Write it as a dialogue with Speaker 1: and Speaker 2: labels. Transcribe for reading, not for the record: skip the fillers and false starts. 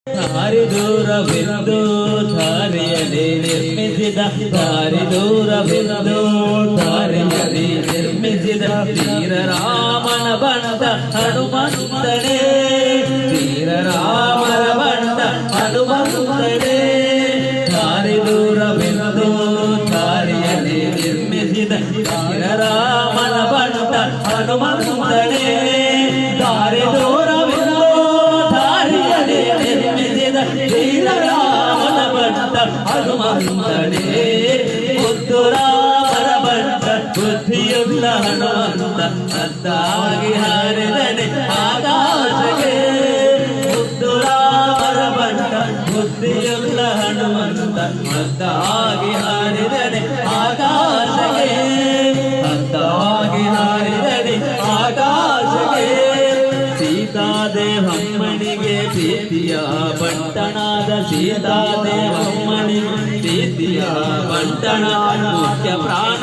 Speaker 1: ದಾರಿ ದೂರವೆಂದು ದಾರಿಯಲ್ಲಿ ನಿರ್ಮಿಸಿದ ದಾರಿ ದೂರವೆಂದು ದಾರಿಯಲ್ಲಿ ನಿರ್ಮಿಸಿದ ಶ್ರೀರಾಮನ ಬಂದ ಹನುಮಂತನೇ ಶ್ರೀರಾಮನ ಬಂದ ಹನುಮಂತನೇ ದಾರಿ ದೂರವೆಂದು ದಾರಿಯಲ್ಲಿ ನಿರ್ಮಿಸಿದ ಶ್ರೀರಾಮನ ಬಂದ ಹನುಮಂತನೇ ದಾರಿ ದೂರವೆಂದು ಶ್ರೀರಾಮನ ಬಂದ ಹನುಮಂತನೇ ಮುದ್ದು ರಾಮನ ಬಂದ ಬುದ್ಧಿಯುಳ್ಳ ಹನುಮಂತ ಅದ್ದಾಗಿ ಹಾರಿದನೆ ಆಕಾಶಕ್ಕೆ ಮುದ್ದು ರಾಮನ ಬಂದ ಬುದ್ಧಿಯುಳ್ಳ ಹನುಮಂತ ಅದ್ದಾಗಿ ಹಾರಿದನೆ ಆಕಾಶಕ್ಕೆ ಅದ್ದಾಗಿ ಹಾರಿದನೆ ಆಕಾಶಕ್ಕೆ ಸೀತಾದೇವಮ್ಮನಿಗೆ ಪ್ರೀತಿಯ ಪಟ್ಟಣದ ಸೀತಾದೇವಮ್ಮನಿಗೆ ಪ್ರೀತಿಯ ಪಟ್ಟಣ ಮುಖ್ಯ ಪ್ರಾಣ